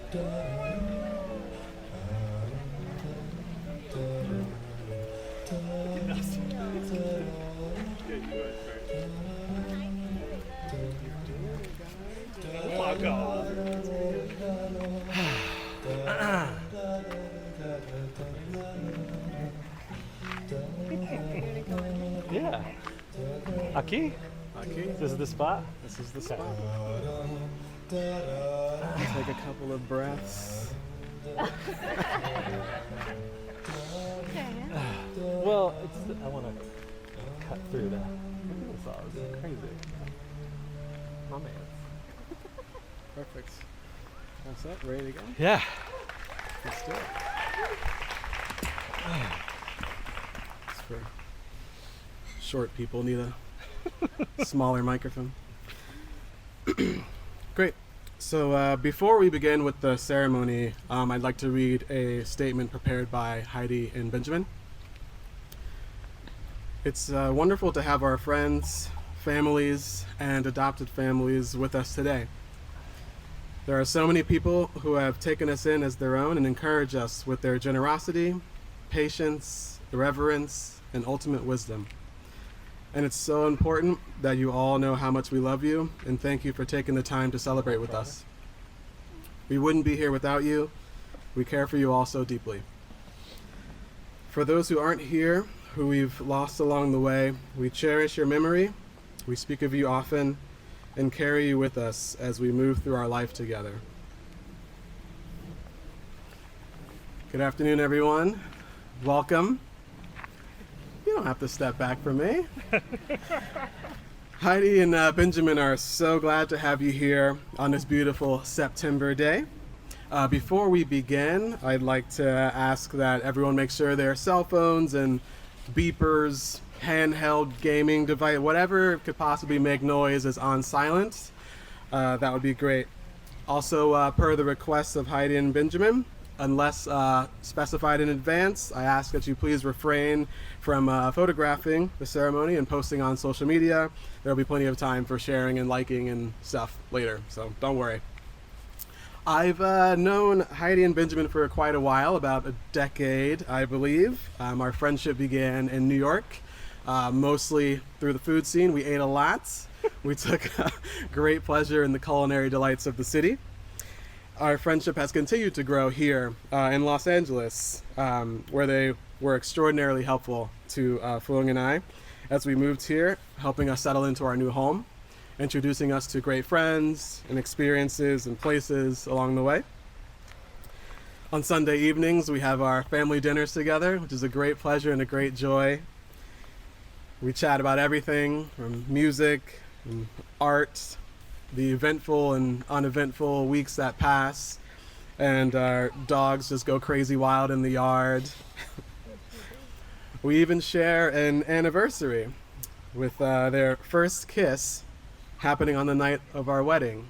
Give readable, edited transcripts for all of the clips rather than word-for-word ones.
Oh my God. Yeah. Aquí? Okay, This is the spot? this is the spot. Take a couple of breaths. Well, I want to cut through that. Look at this all. This is crazy. My man. Perfect. All set, ready to go? Yeah. Let's do it. It's for short people, need a smaller microphone. Great. So before we begin with the ceremony, I'd like to read a statement prepared by Heidi and Benjamin. It's wonderful to have our friends, families, and adopted families with us today. There are so many people who have taken us in as their own and encourage us with their generosity, patience, irreverence, and ultimate wisdom. And it's so important that you all know how much we love you and thank you for taking the time to celebrate with us. We wouldn't be here without you. We care for you all so deeply. For those who aren't here, who we've lost along the way, we cherish your memory, we speak of you often, and carry you with us as we move through our life together. Good afternoon, everyone. Welcome. You don't have to step back from me. Heidi and Benjamin are so glad to have you here on this beautiful September day. Before we begin, I'd like to ask that everyone make sure their cell phones and beepers, handheld gaming device, whatever could possibly make noise is on silent. That would be great. Also, per the requests of Heidi and Benjamin, unless specified in advance, I ask that you please refrain from photographing the ceremony and posting on social media. There will be plenty of time for sharing and liking and stuff later, so don't worry. I've known Heidi and Benjamin for quite a while, about a decade, I believe. Our friendship began in New York, mostly through the food scene. We ate a lot. We took great pleasure in the culinary delights of the city. Our friendship has continued to grow here in Los Angeles, where they were extraordinarily helpful to Phuong and I as we moved here, helping us settle into our new home, introducing us to great friends and experiences and places along the way. On Sunday evenings, we have our family dinners together, which is a great pleasure and a great joy. We chat about everything from music and art, the eventful and uneventful weeks that pass, and our dogs just go crazy wild in the yard. We even share an anniversary with their first kiss happening on the night of our wedding.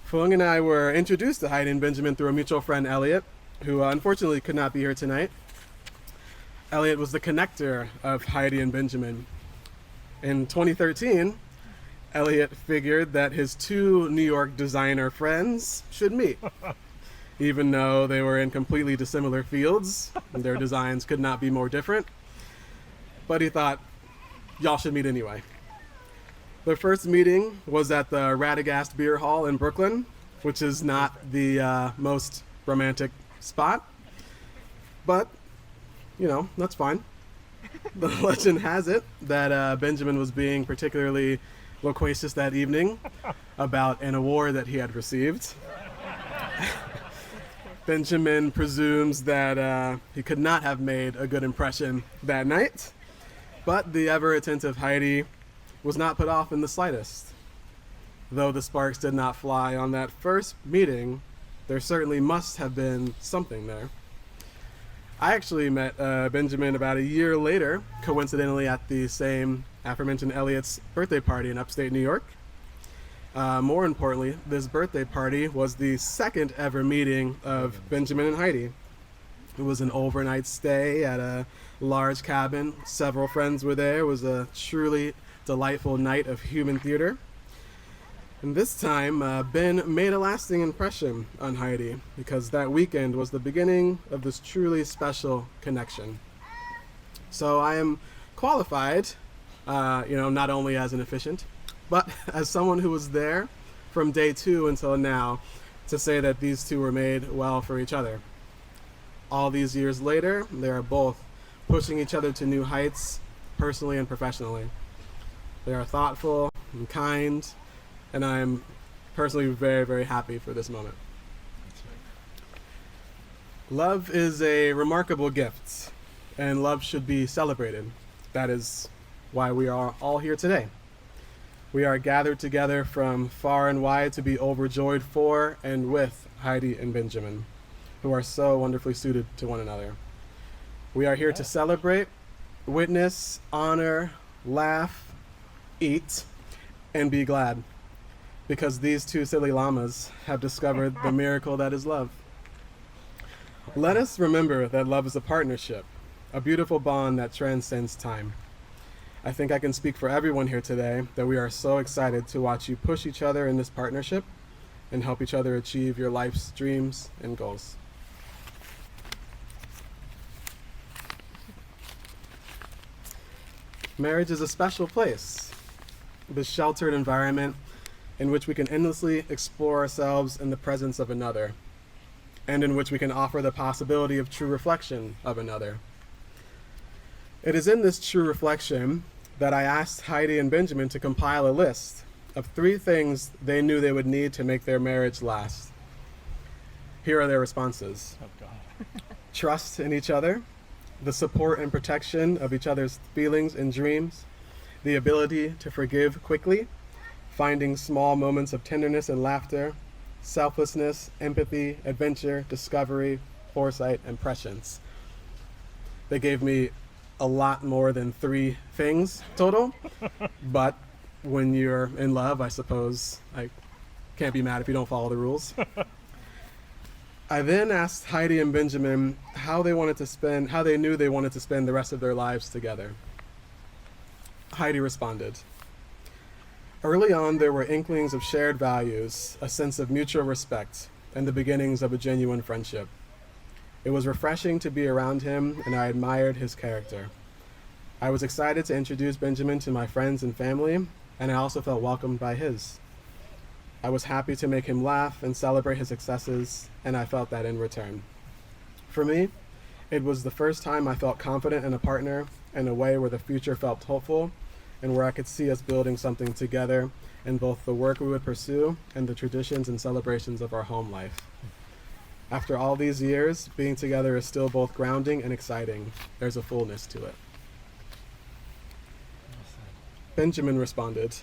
Phuong and I were introduced to Heidi and Benjamin through a mutual friend, Elliot, who unfortunately could not be here tonight. Elliot was the connector of Heidi and Benjamin. In 2013, Elliot figured that his two New York designer friends should meet. Even though they were in completely dissimilar fields, and their designs could not be more different. But he thought, y'all should meet anyway. Their first meeting was at the Radagast Beer Hall in Brooklyn, which is not the most romantic spot. But, you know, that's fine. The legend has it that Benjamin was being particularly loquacious that evening about an award that he had received. Benjamin presumes that he could not have made a good impression that night, but the ever-attentive Heidi was not put off in the slightest. Though the sparks did not fly on that first meeting, there certainly must have been something there. I actually met Benjamin about a year later, coincidentally at the same aforementioned Elliot's birthday party in upstate New York. More importantly, this birthday party was the second ever meeting of Benjamin and Heidi. It was an overnight stay at a large cabin. Several friends were there. It was a truly delightful night of human theater. And this time, Ben made a lasting impression on Heidi because that weekend was the beginning of this truly special connection. So I am qualified, not only as an officiant, but as someone who was there from day 2 until now to say that these two were made well for each other. All these years later, they are both pushing each other to new heights, personally and professionally. They are thoughtful and kind, and I'm personally very, very happy for this moment. Love is a remarkable gift, and love should be celebrated. That is why we are all here today. We are gathered together from far and wide to be overjoyed for and with Heidi and Benjamin, who are so wonderfully suited to one another. We are here to celebrate, witness, honor, laugh, eat, and be glad, because these two silly llamas have discovered the miracle that is love. Let us remember that love is a partnership, a beautiful bond that transcends time. I think I can speak for everyone here today that we are so excited to watch you push each other in this partnership and help each other achieve your life's dreams and goals. Marriage is a special place, this sheltered environment in which we can endlessly explore ourselves in the presence of another, and in which we can offer the possibility of true reflection of another. It is in this true reflection that I asked Heidi and Benjamin to compile a list of 3 things they knew they would need to make their marriage last. Here are their responses. Oh, God. Trust in each other, the support and protection of each other's feelings and dreams, the ability to forgive quickly, finding small moments of tenderness and laughter, selflessness, empathy, adventure, discovery, foresight, and prescience. They gave me a lot more than 3 things total, but when you're in love, I suppose I can't be mad if you don't follow the rules. I then asked Heidi and Benjamin how they knew they wanted to spend the rest of their lives together. Heidi responded, "Early on, there were inklings of shared values, a sense of mutual respect, and the beginnings of a genuine friendship. It was refreshing to be around him, and I admired his character. I was excited to introduce Benjamin to my friends and family, and I also felt welcomed by his. I was happy to make him laugh and celebrate his successes, and I felt that in return. For me, it was the first time I felt confident in a partner in a way where the future felt hopeful and where I could see us building something together in both the work we would pursue and the traditions and celebrations of our home life. After all these years, being together is still both grounding and exciting. There's a fullness to it." Benjamin responded,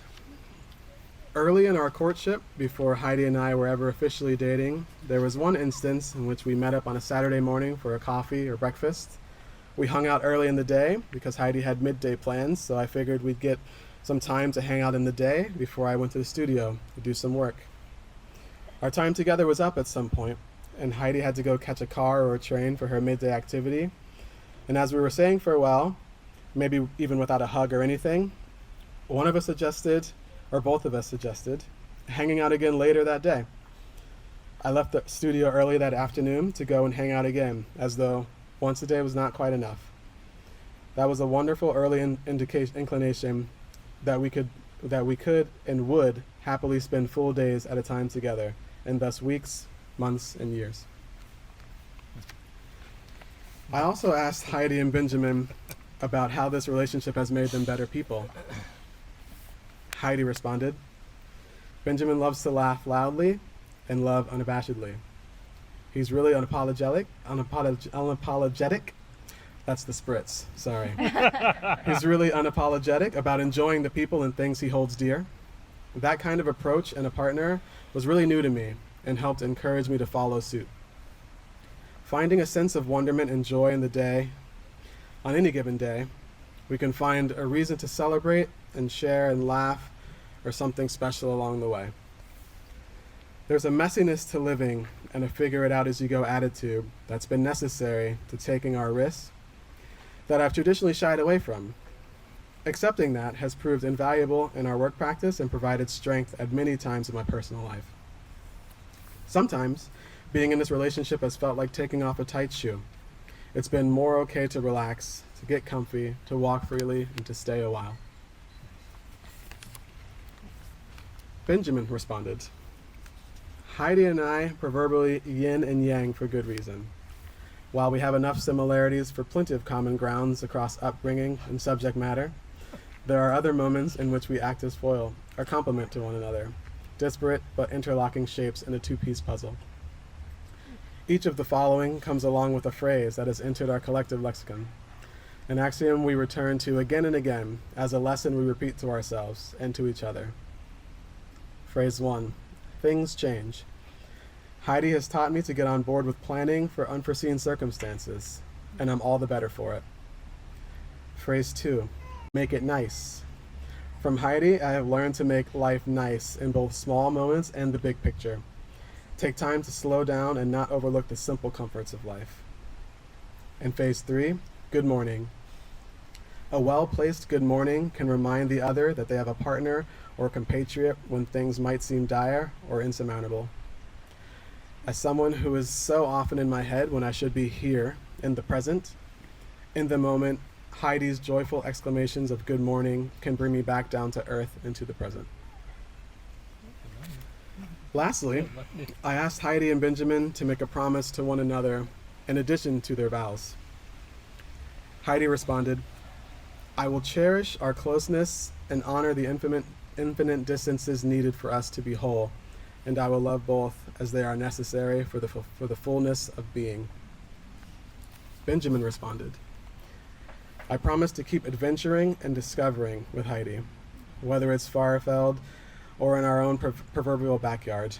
"Early in our courtship, before Heidi and I were ever officially dating, there was one instance in which we met up on a Saturday morning for a coffee or breakfast. We hung out early in the day because Heidi had midday plans, so I figured we'd get some time to hang out in the day before I went to the studio to do some work. Our time together was up at some point, and Heidi had to go catch a car or a train for her midday activity. And as we were saying farewell, maybe even without a hug or anything, one of us suggested, or both of us suggested, hanging out again later that day. I left the studio early that afternoon to go and hang out again, as though once a day was not quite enough. That was a wonderful early inclination that we could and would happily spend full days at a time together, and thus weeks, months, and years." I also asked Heidi and Benjamin about how this relationship has made them better people. Heidi responded, "Benjamin loves to laugh loudly and love unabashedly. He's really unapologetic. That's the spritz, sorry. He's really unapologetic about enjoying the people and things he holds dear. That kind of approach in a partner was really new to me and helped encourage me to follow suit. Finding a sense of wonderment and joy in the day, on any given day, we can find a reason to celebrate and share and laugh or something special along the way. There's a messiness to living and a figure it out as you go attitude that's been necessary to taking our risks that I've traditionally shied away from. Accepting that has proved invaluable in our work practice and provided strength at many times in my personal life. Sometimes, being in this relationship has felt like taking off a tight shoe. It's been more okay to relax, to get comfy, to walk freely, and to stay a while. Benjamin responded, Heidi and I proverbially yin and yang for good reason. While we have enough similarities for plenty of common grounds across upbringing and subject matter, there are other moments in which we act as foil, or complement to one another, disparate but interlocking shapes in a two-piece puzzle. Each of the following comes along with a phrase that has entered our collective lexicon, an axiom we return to again and again as a lesson we repeat to ourselves and to each other. Phrase 1. Things change. Heidi has taught me to get on board with planning for unforeseen circumstances, and I'm all the better for it. Phrase 2. Make it nice. From Heidi, I have learned to make life nice in both small moments and the big picture. Take time to slow down and not overlook the simple comforts of life. And phase 3, good morning. A well-placed good morning can remind the other that they have a partner or compatriot when things might seem dire or insurmountable. As someone who is so often in my head when I should be here, in the present, in the moment, Heidi's joyful exclamations of good morning can bring me back down to earth into the present. Lastly, I asked Heidi and Benjamin to make a promise to one another in addition to their vows. Heidi responded, I will cherish our closeness and honor the infinite distances needed for us to be whole, and I will love both as they are necessary for the fullness of being. Benjamin responded, I promise to keep adventuring and discovering with Heidi, whether it's far-afield or in our own proverbial backyard.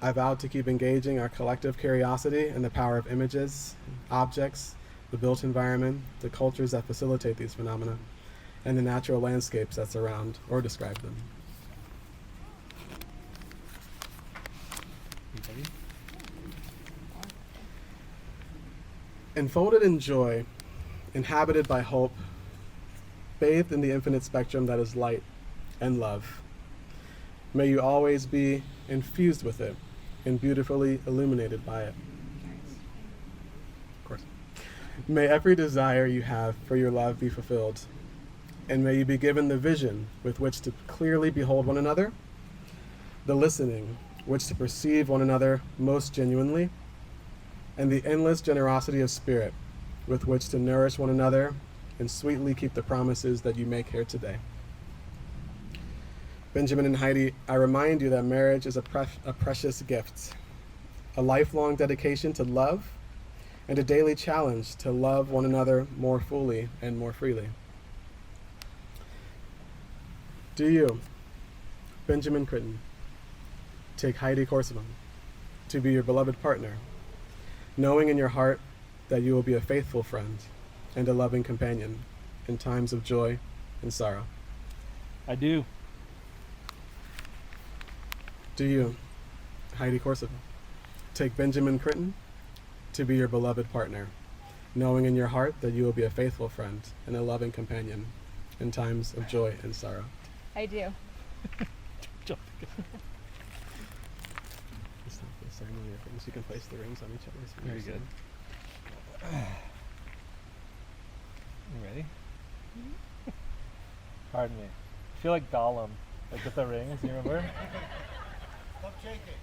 I vowed to keep engaging our collective curiosity in the power of images, objects, the built environment, the cultures that facilitate these phenomena, and the natural landscapes that surround or describe them. Enfolded in joy, inhabited by hope, bathed in the infinite spectrum that is light and love. May you always be infused with it and beautifully illuminated by it. Of course. May every desire you have for your love be fulfilled, and may you be given the vision with which to clearly behold one another, the listening which to perceive one another most genuinely, and the endless generosity of spirit with which to nourish one another and sweetly keep the promises that you make here today. Benjamin and Heidi, I remind you that marriage is a precious gift, a lifelong dedication to love, and a daily challenge to love one another more fully and more freely. Do you, Benjamin Critton, take Heidi Corsovan to be your beloved partner, knowing in your heart that you will be a faithful friend and a loving companion in times of joy and sorrow? I do. Do you, Heidi Corsovan, take Benjamin Critton to be your beloved partner, knowing in your heart that you will be a faithful friend and a loving companion in times of joy and sorrow? I do. Jump. It's not the ceremony of rings. You can place the rings on each other's fingers. Very good. You ready? Pardon me. I feel like Gollum, like with the rings, you remember? Stop shaking.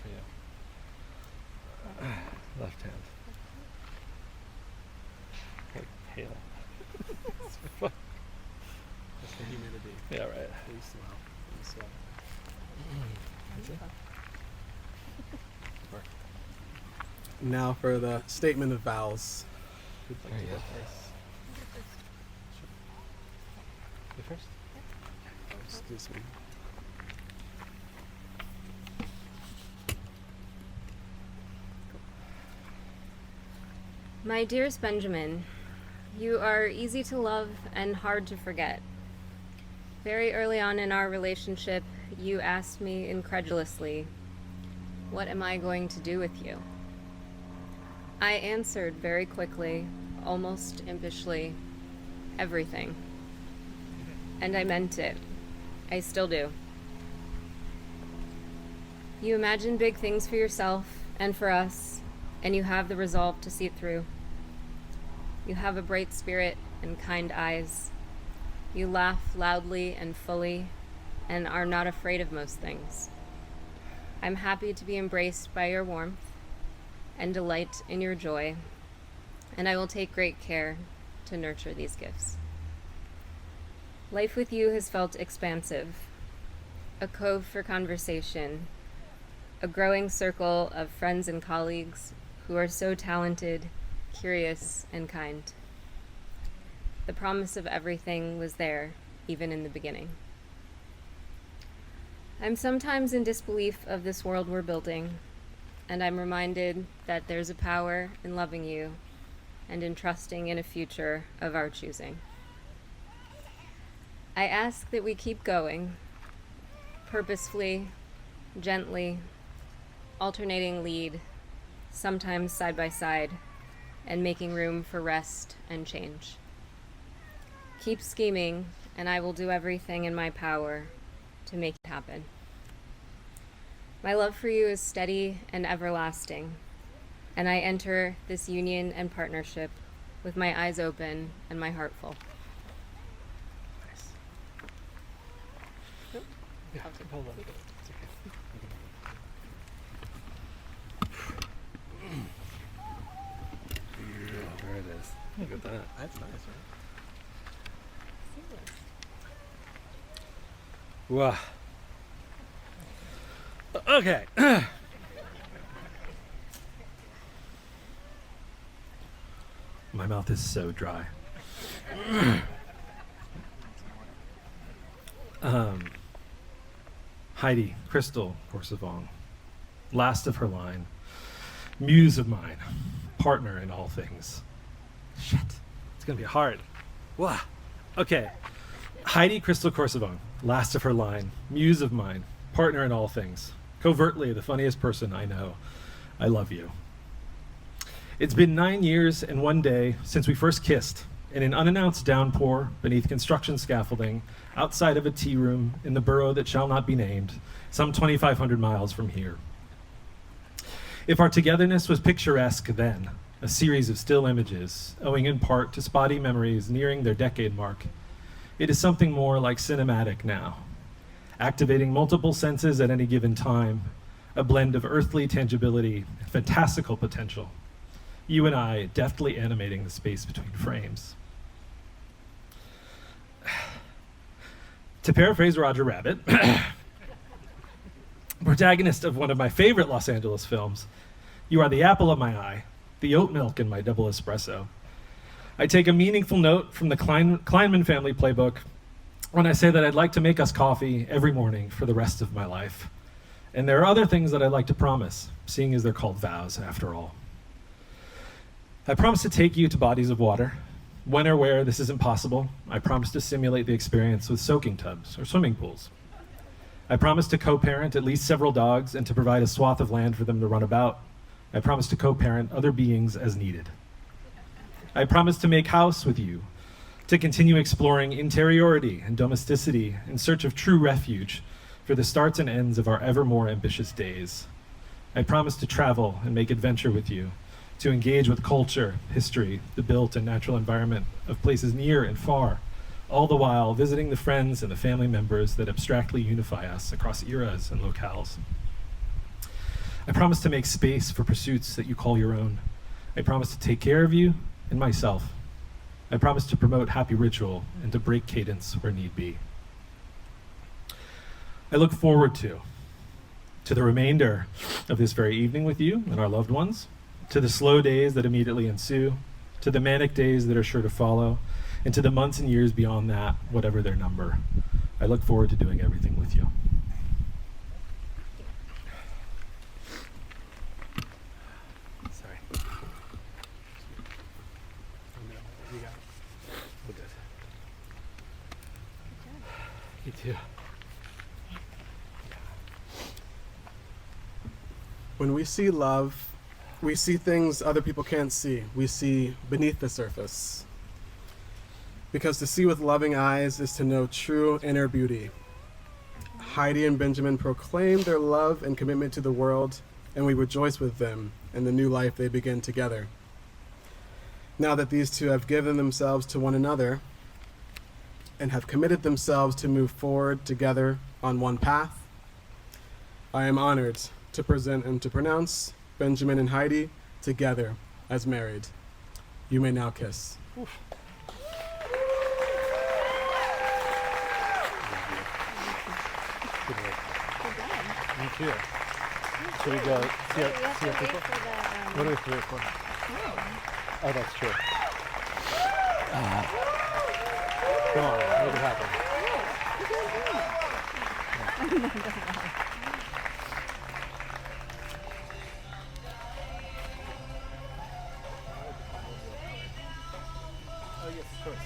For you. Left hand. Like pale. That's the humidity. Yeah, right. Please swell. Please swell. That's it. Work. Now for the statement of vows. Who'd like There to you go go. first? You first? Excuse me. My dearest Benjamin, you are easy to love and hard to forget. Very early on in our relationship, you asked me incredulously, What am I going to do with you? I answered very quickly, almost impishly, everything. And I meant it. I still do. You imagine big things for yourself and for us, and you have the resolve to see it through. You have a bright spirit and kind eyes. You laugh loudly and fully, and are not afraid of most things. I'm happy to be embraced by your warmth and delight in your joy, and I will take great care to nurture these gifts. Life with you has felt expansive, a cove for conversation, a growing circle of friends and colleagues who are so talented, curious, and kind. The promise of everything was there, even in the beginning. I'm sometimes in disbelief of this world we're building, and I'm reminded that there's a power in loving you and in trusting in a future of our choosing. I ask that we keep going, purposefully, gently, alternating lead, sometimes side by side, and making room for rest and change. Keep scheming, and I will do everything in my power to make it happen. My love for you is steady and everlasting, and I enter this union and partnership with my eyes open and my heart full. Yeah, hold on. It's okay. There it is. Look at that. That's nice, right? Wow. Okay. My mouth is so dry. Heidi Crystal Corsavong, last of her line, muse of mine, partner in all things. Shit, it's gonna be hard. Wow. Okay. Heidi Crystal Corsavong, last of her line, muse of mine, partner in all things. Covertly the funniest person I know. I love you. It's been 9 years and 1 day since we first kissed in an unannounced downpour beneath construction scaffolding outside of a tea room in the borough that shall not be named, some 2,500 miles from here. If our togetherness was picturesque then, a series of still images, owing in part to spotty memories nearing their decade mark, it is something more like cinematic now, activating multiple senses at any given time, a blend of earthly tangibility and fantastical potential. You and I deftly animating the space between frames. To paraphrase Roger Rabbit, protagonist of one of my favorite Los Angeles films, you are the apple of my eye, the oat milk in my double espresso. I take a meaningful note from the Kleinman family playbook when I say that I'd like to make us coffee every morning for the rest of my life. And there are other things that I'd like to promise, seeing as they're called vows after all. I promise to take you to bodies of water. When or where this isn't possible, I promise to simulate the experience with soaking tubs or swimming pools. I promise to co-parent at least several dogs and to provide a swath of land for them to run about. I promise to co-parent other beings as needed. I promise to make house with you, to continue exploring interiority and domesticity in search of true refuge for the starts and ends of our ever more ambitious days. I promise to travel and make adventure with you, to engage with culture, history, the built and natural environment of places near and far, all the while visiting the friends and the family members that abstractly unify us across eras and locales. I promise to make space for pursuits that you call your own. I promise to take care of you and myself. I promise to promote happy ritual and to break cadence where need be. I look forward to the remainder of this very evening with you and our loved ones, to the slow days that immediately ensue, to the manic days that are sure to follow, and to the months and years beyond that, whatever their number. I look forward to doing everything with you. Sorry. You got it. We're good. You too. When we see love, we see things other people can't see. We see beneath the surface. Because to see with loving eyes is to know true inner beauty. Heidi and Benjamin proclaim their love and commitment to the world, and we rejoice with them in the new life they begin together. Now that these two have given themselves to one another and have committed themselves to move forward together on one path, I am honored to present and to pronounce Benjamin and Heidi together as married. You may now kiss. Good work. Thank you. Should we go see our people? What are we here for? Oh, that's true. Come on, make it happen. Oh, yes, of course.